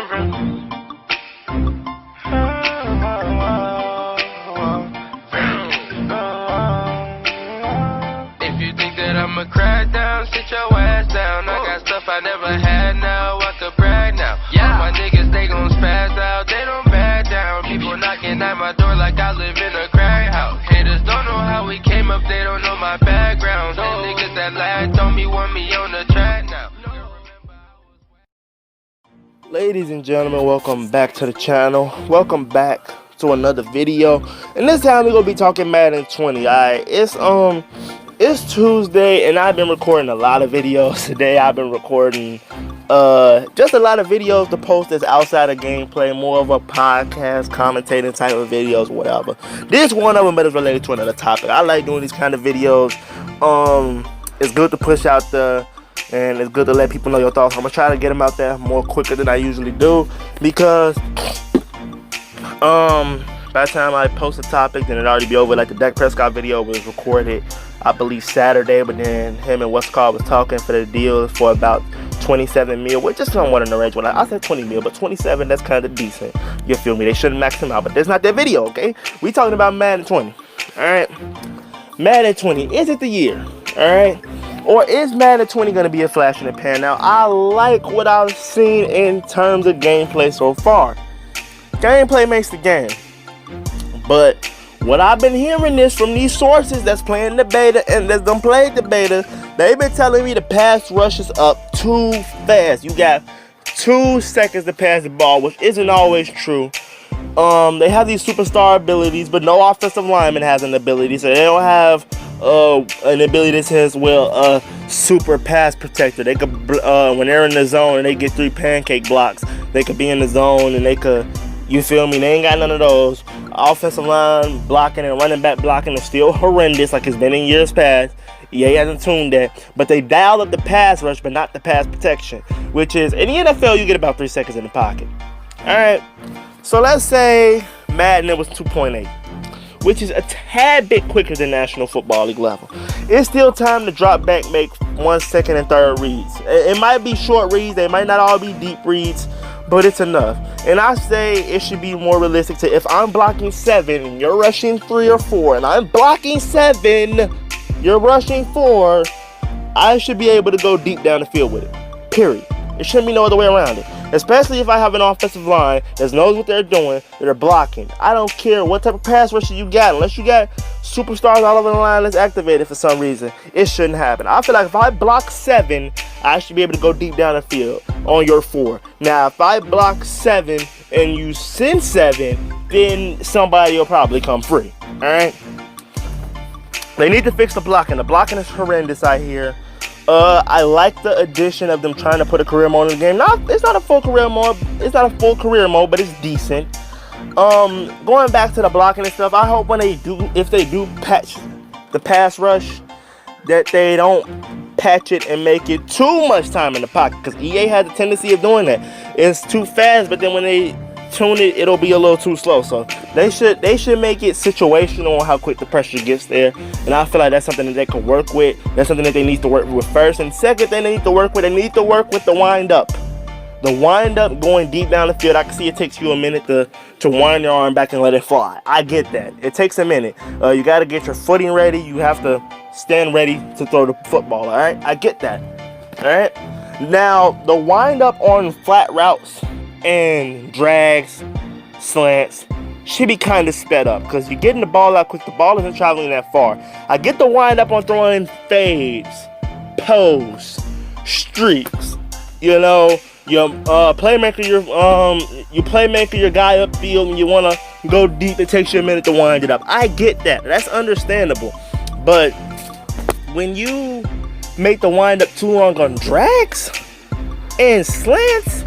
If you think that I'ma crack down, sit your ass down. I got stuff I never had now, I could brag now. Yeah, my niggas, they gon' spaz out, they don't back down. People knocking at my door like I live in a crack house. Haters don't know how we came up, they don't know my background. So niggas that laughed on me want me on the track now. Ladies and gentlemen, welcome back to the channel. Welcome back to another video. And this time we're gonna be talking Madden 20. Alright, it's Tuesday and I've been recording a lot of videos today. I've been recording just a lot of videos to post that's outside of gameplay, more of a podcast, commentating type of videos, whatever. This one of them, but it's related to another topic. I like doing these kind of videos. It's good to push out and it's good to let people know your thoughts. I'm gonna try to get them out there more quicker than I usually do, because by the time I post a topic, then it'll already be over. Like the Dak Prescott video was recorded, I believe, Saturday, but then him and what's called was talking for the deal for about 27 mil, which is somewhat in the range. Well, I said 20 mil, but 27, that's kind of decent. You feel me? They shouldn't max him out, but that's not their video, okay? We talking about Madden 20, all right? Madden 20, is it the year, all right? Or is Madden 20 going to be a flash in the pan? Now, I like what I've seen in terms of gameplay so far. Gameplay makes the game. But what I've been hearing is from these sources that's playing the beta and that's done played the beta, they've been telling me the pass rush is up too fast. You got 2 seconds to pass the ball, which isn't always true. They have these superstar abilities, but no offensive lineman has an ability, so they don't have an ability that says, well, a super pass protector. They could, when they're in the zone and they get 3 pancake blocks, they could be in the zone and they could, you feel me? They ain't got none of those. Offensive line blocking and running back blocking is still horrendous, like it's been in years past. EA hasn't tuned that, but they dialed up the pass rush, but not the pass protection, which is, in the NFL, you get about 3 seconds in the pocket. All right. So let's say Madden, it was 2.8, which is a tad bit quicker than National Football League level. It's still time to drop back, make 1, 2nd, and 3rd reads. It might be short reads, they might not all be deep reads, but it's enough. And I say it should be more realistic to, if I'm blocking 7 and you're rushing 3 or 4, and I'm blocking 7, you're rushing 4, I should be able to go deep down the field with it. Period. There shouldn't be no other way around it. Especially if I have an offensive line that knows what they're doing, that are blocking. I don't care what type of pass rusher you got. Unless you got superstars all over the line that's activated for some reason, it shouldn't happen. I feel like if I block 7, I should be able to go deep down the field on your 4. Now, if I block 7 and you send 7, then somebody will probably come free. All right? They need to fix the blocking. The blocking is horrendous, I hear. I like the addition of them trying to put a career mode in the game. Now, it's not a full career mode. It's not a full career mode, but it's decent. Going back to the blocking and stuff, I hope when they do, if they do patch the pass rush, that they don't patch it and make it too much time in the pocket, because EA has a tendency of doing that. It's too fast, but then when they tune it, it'll be a little too slow. So they should make it situational on how quick the pressure gets there, and I feel like that's something that they can work with. That's something that they need to work with first. And second thing they need to work with, the wind up. The wind up, going deep down the field. I can see it takes you a minute to wind your arm back and let it fly. I get that. It takes a minute. You got to get your footing ready. You have to stand ready to throw the football. All right, I get that. All right. Now the wind up on flat routes and drags, slants, should be kind of sped up, because you're getting the ball out quick. The ball isn't traveling that far. I get the wind up on throwing fades, posts, streaks. You know, your playmaker, your playmaker, your guy upfield, and you want to go deep. It takes you a minute to wind it up. I get that. That's understandable. But when you make the wind up too long on drags and slants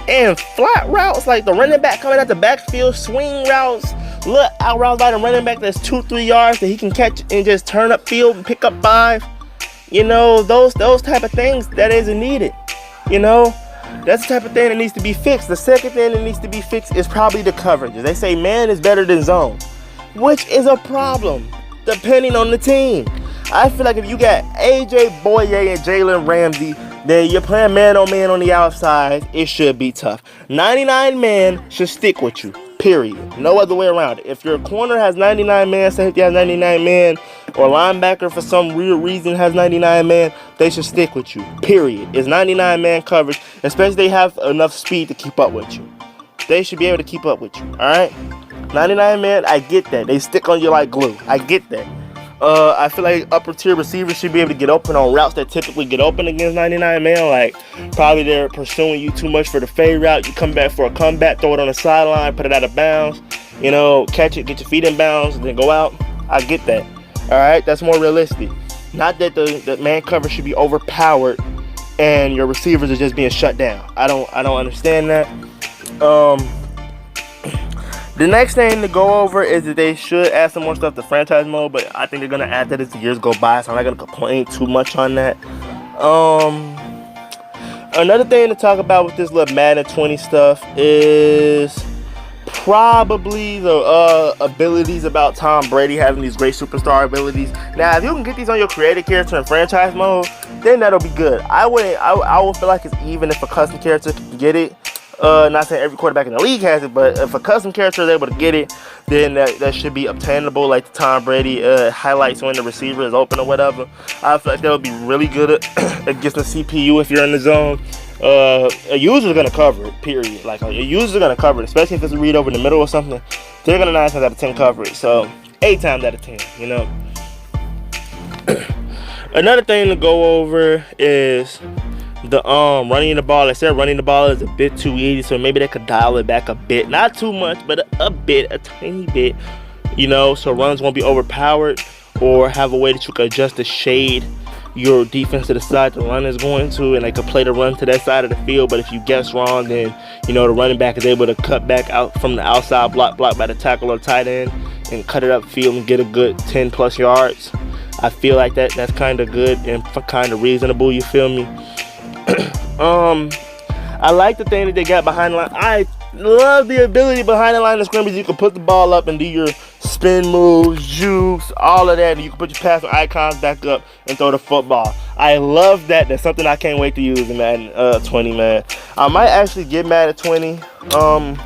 and flat routes, like the running back coming out the backfield, swing routes, look out routes by the running back that's 2-3 yards that he can catch and just turn up field and pick up 5. You know, those type of things that isn't needed. You know, that's the type of thing that needs to be fixed. The second thing that needs to be fixed is probably the coverages. They say man is better than zone, which is a problem depending on the team. I feel like if you got AJ Boye and Jalen Ramsey then you're playing man on man on the outside. It should be tough. 99 man should stick with you. Period. No other way around it. If your corner has 99 man, safety has 99 man, or linebacker for some real reason has 99 man, they should stick with you. Period. It's 99 man coverage, especially if they have enough speed to keep up with you. They should be able to keep up with you. Alright? 99 man, I get that. They stick on you like glue. I get that. I feel like upper tier receivers should be able to get open on routes that typically get open against 99 man. Like, probably they're pursuing you too much for the fade route. You come back for a comeback, throw it on the sideline, put it out of bounds. You know, catch it, get your feet in bounds, and then go out. I get that. All right, that's more realistic. Not that the man cover should be overpowered and your receivers are just being shut down. I don't understand that. The next thing to go over is that they should add some more stuff to franchise mode, but I think they're gonna add that as the years go by, so I'm not gonna complain too much on that. Another thing to talk about with this little Madden 20 stuff is probably the abilities about Tom Brady having these great superstar abilities. Now, if you can get these on your creative character in franchise mode, then that'll be good. I will feel like it's even if a custom character can get it. Not saying every quarterback in the league has it, but if a custom character is able to get it, then that should be obtainable, like the Tom Brady highlights when the receiver is open or whatever. I feel like that would be really good against the CPU if you're in the zone. A user's gonna cover it, period. Like, a user's gonna cover it, especially if it's a read over the middle or something. They're gonna 9 times out of 10 cover it, so 8 times out of 10, you know. Another thing to go over is the running the ball. I said running the ball is a bit too easy, so maybe they could dial it back a bit, not too much, but a bit, a tiny bit, you know, so runs won't be overpowered, or have a way that you can adjust the shade your defense to the side the run is going to, and they could play the run to that side of the field. But if you guess wrong, then you know the running back is able to cut back out from the outside block by the tackle or tight end and cut it up field and get a good 10 plus yards. I feel like that's kind of good and kind of reasonable, you feel me? I like the thing that they got behind the line. I love the ability behind the line of scrimmage. You can put the ball up and do your spin moves, jukes, all of that. And you can put your passing icons back up and throw the football. I love that. That's something I can't wait to use in Madden 20, man. I might actually get Madden 20. I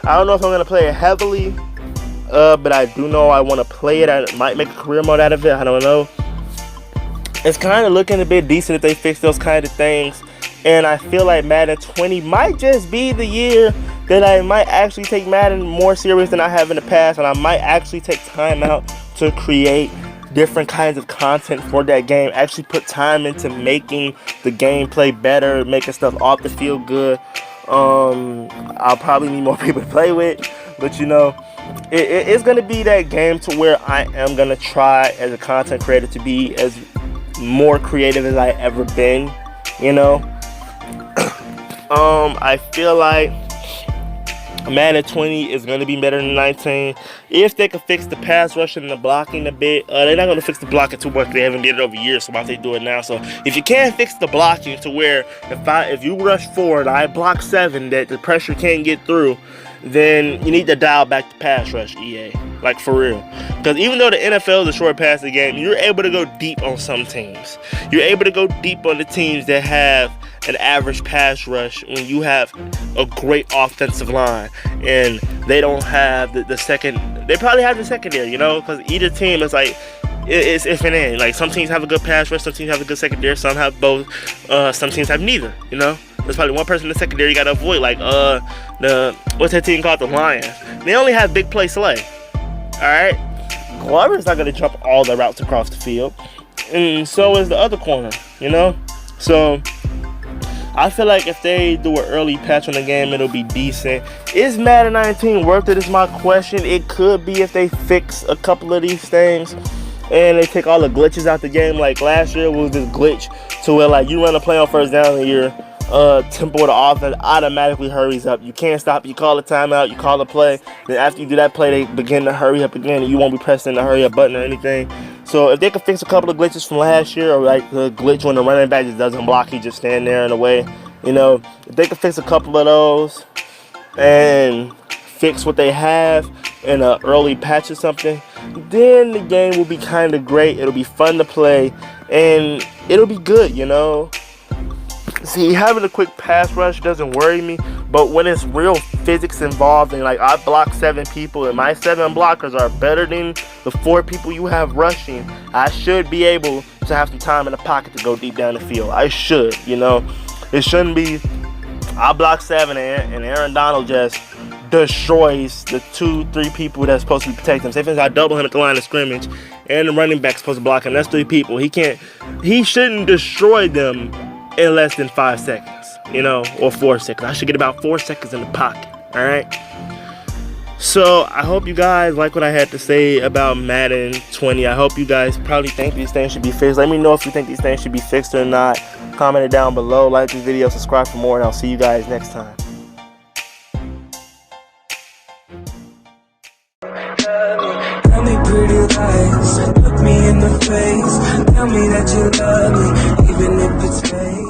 don't know if I'm gonna play it heavily, but I do know I want to play it. I might make a career mode out of it. I don't know. It's kind of looking a bit decent if they fix those kind of things. And I feel like Madden 20 might just be the year that I might actually take Madden more serious than I have in the past. And I might actually take time out to create different kinds of content for that game. Actually put time into making the gameplay better, making stuff off the field good. I'll probably need more people to play with. But you know, it's going to be that game to where I am going to try as a content creator to be as more creative as I ever been, you know. I feel like Madden 20 is going to be better than 19 if they can fix the pass rush and the blocking a bit. They're not going to fix the blocking too much. They haven't did it over years, so why don't they do it now? So if you can't fix the blocking to where if you rush forward, I block 7 that the pressure can't get through, then you need to dial back the pass rush, EA. Like, for real. Because even though the NFL is a short passing game, you're able to go deep on some teams. You're able to go deep on the teams that have an average pass rush when you have a great offensive line and they don't have the second. They probably have the secondary, you know, because either team is like, it's if and in. Like, some teams have a good pass rush, some teams have a good secondary, some have both, some teams have neither, you know. There's probably one person in the secondary you got to avoid, like what's that team called, the Lions. They only have big play Slay. Alright, Glover's not going to jump all the routes across the field, and so is the other corner, you know. So I feel like if they do an early patch on the game, it'll be decent. Is Madden 19 worth it is my question. It could be if they fix a couple of these things and they take all the glitches out the game. Like last year was this glitch to where like you run a play on first down and your tempo of the offense automatically hurries up. You can't stop. You call a timeout, you call a play, then after you do that play they begin to hurry up again and you won't be pressing the hurry up button or anything. So if they could fix a couple of glitches from last year, or like the glitch when the running back just doesn't block, he just stand there in the way, you know, if they could fix a couple of those and fix what they have in an early patch or something, then the game will be kind of great. It'll be fun to play and it'll be good, you know. See, having a quick pass rush doesn't worry me, but when it's real physics involved and like I block 7 people and my 7 blockers are better than the 4 people you have rushing, I should be able to have some time in the pocket to go deep down the field. I should, you know. It shouldn't be I block 7 and Aaron Donald just destroys the 2-3 people that's supposed to be protecting him. Say for instance, I double him at the line of scrimmage and the running back's supposed to block him. That's 3 people. He shouldn't destroy them in less than 5 seconds, you know, or 4 seconds. I should get about 4 seconds in the pocket, all right? So I hope you guys like what I had to say about Madden 20. I hope you guys probably think these things should be fixed. Let me know if you think these things should be fixed or not. Comment it down below, like this video, subscribe for more, and I'll see you guys next time. Tell me pretty lies, look me in the face. Tell me that you love me, even if it's fake.